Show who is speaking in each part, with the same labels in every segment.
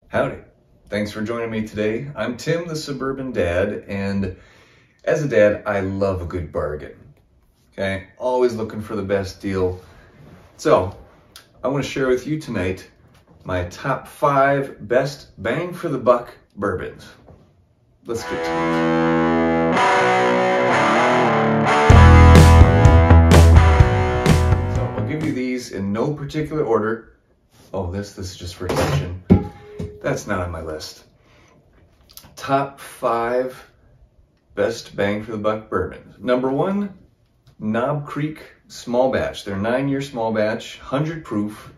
Speaker 1: Howdy. Thanks for joining me today. I'm Tim, the Suburban Dad, and as a dad, I love a good bargain. Okay, always looking for the best deal. So, I want to share with you tonight my top 5 best bang for the buck bourbons. Let's get to it. So, I'll give you these in no particular order. Oh, this is just for attention. That's not on my list. Top 5 best bang for the buck bourbons. Number 1, Knob Creek small batch. They're 9-year small batch, 100 proof.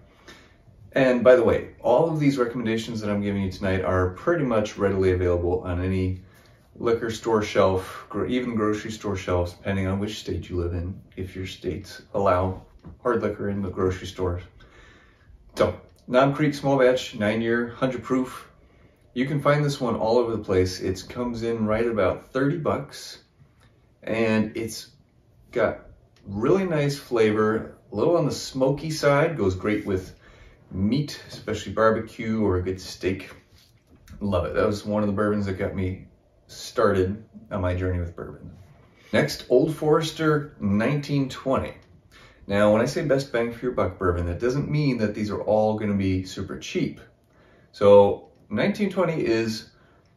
Speaker 1: And by the way, all of these recommendations that I'm giving you tonight are pretty much readily available on any liquor store shelf, even grocery store shelves, depending on which state you live in, if your states allow hard liquor in the grocery stores. So, Knob Creek small batch, 9-year, 100 proof. You can find this one all over the place. It comes in right about 30 bucks, and it's got really nice flavor, a little on the smoky side, goes great with meat, especially barbecue or a good steak. Love it. That was one of the bourbons that got me started on my journey with bourbon. Next, Old Forester 1920. Now, when I say best bang for your buck bourbon, that doesn't mean that these are all going to be super cheap. So 1920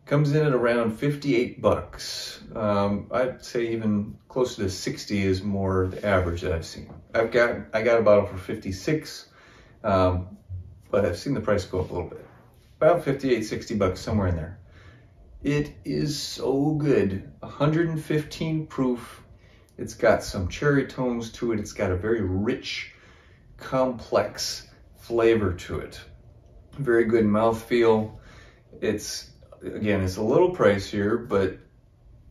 Speaker 1: comes in at around 58 bucks. I'd say even closer to 60 is more the average that I've seen. I got a bottle for 56, but I've seen the price go up a little bit. About 58, 60 bucks, somewhere in there. It is so good. 115 proof. It's got some cherry tones to it. It's got a very rich, complex flavor to it. Very good mouthfeel. It's a little pricier, but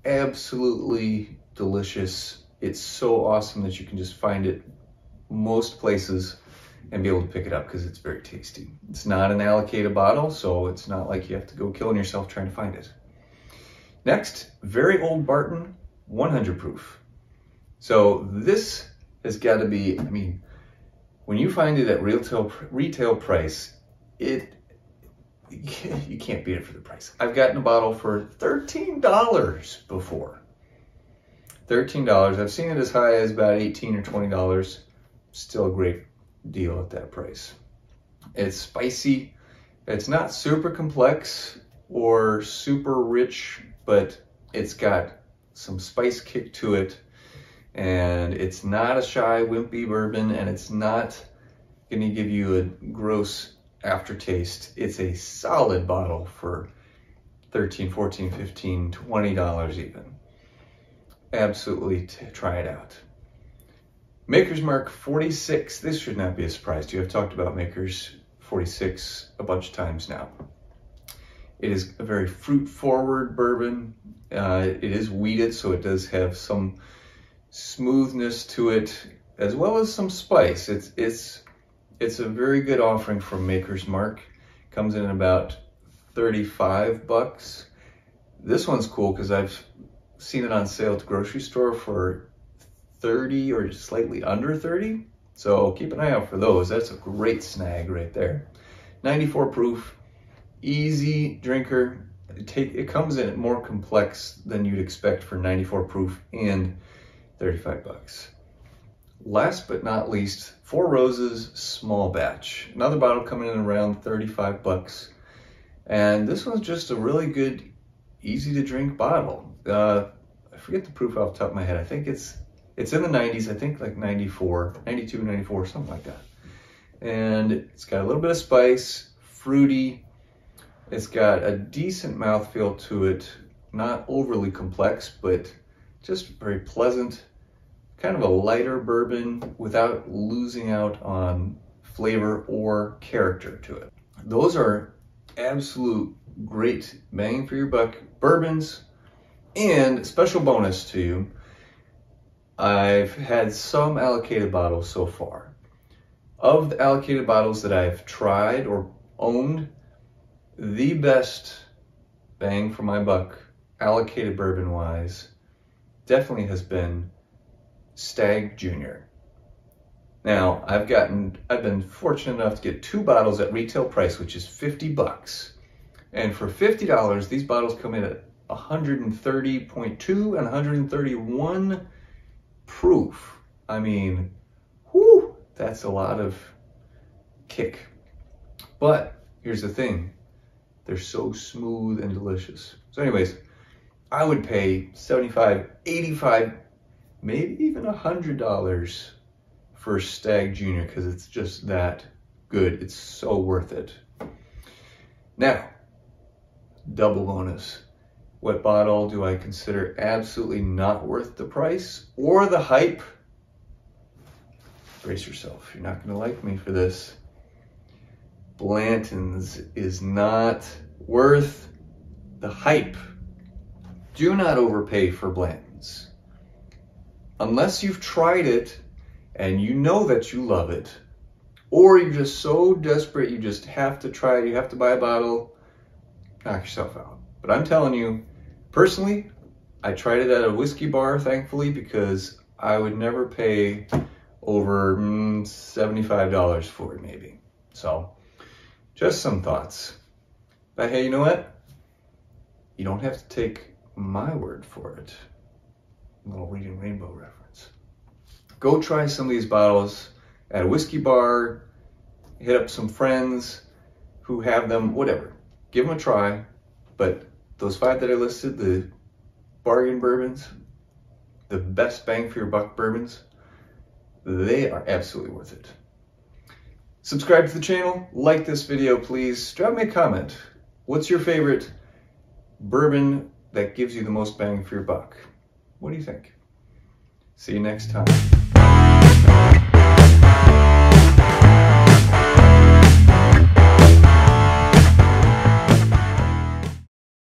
Speaker 1: absolutely delicious. It's so awesome that you can just find it most places and be able to pick it up because it's very tasty. It's not an allocated bottle, so it's not like you have to go killing yourself trying to find it. Next, Very Old Barton 100 proof. So this has got to be, I mean, when you find it at retail price, you can't beat it for the price. I've gotten a bottle for $13 before. $13. I've seen it as high as about $18 or $20. Still a great deal at that price. It's spicy. It's not super complex or super rich, but it's got some spice kick to it. And it's not a shy, wimpy bourbon, and it's not going to give you a gross aftertaste. It's a solid bottle for $13, $14, $15, $20 even. Absolutely try it out. Maker's Mark 46. This should not be a surprise to you. I've talked about Maker's 46 a bunch of times now. It is a very fruit-forward bourbon. It is wheated, so it does have some smoothness to it, as well as some spice. It's a very good offering from Maker's Mark. Comes in at about 35 bucks. This one's cool because I've seen it on sale at the grocery store for 30 or slightly under 30. So keep an eye out for those. That's a great snag right there. 94 proof, easy drinker. It comes in more complex than you'd expect for 94 proof and 35 bucks. Last but not least, Four Roses small batch. Another bottle coming in around 35 bucks. And this one's just a really good, easy to drink bottle. I forget the proof off the top of my head. I think it's in the 90s. I think like 94, 92, 94, something like that. And it's got a little bit of spice, fruity. It's got a decent mouthfeel to it. Not overly complex, but just very pleasant. Kind of a lighter bourbon without losing out on flavor or character to it. Those are absolute great bang for your buck bourbons. And special bonus to you, I've had some allocated bottles so far. Of the allocated bottles that I've tried or owned, the best bang for my buck, allocated bourbon wise, definitely has been Stag Junior. Now, I've been fortunate enough to get 2 bottles at retail price, which is 50 bucks. And for $50, these bottles come in at 130.2 and 131 proof. I mean, whoo, that's a lot of kick. But here's the thing, they're so smooth and delicious. So anyways, I would pay $75, $85, maybe even $100 for Stag Junior because it's just that good. It's so worth it. Now, double bonus. What bottle do I consider absolutely not worth the price or the hype? Brace yourself, you're not gonna like me for this. Blanton's is not worth the hype. Do not overpay for Blanton's. Unless you've tried it and you know that you love it, or you're just so desperate you just have to try it, you have to buy a bottle, knock yourself out. But I'm telling you, personally, I tried it at a whiskey bar, thankfully, because I would never pay over $75 for it, maybe. So, just some thoughts. But hey, you know what? You don't have to take my word for it. A little Reading Rainbow reference. Go try some of these bottles at a whiskey bar, hit up some friends who have them, whatever. Give them a try. But those 5 that I listed, the bargain bourbons, the best bang for your buck bourbons, they are absolutely worth it. Subscribe to the channel, like this video, please. Drop me a comment. What's your favorite bourbon that gives you the most bang for your buck? What do you think? See you next time.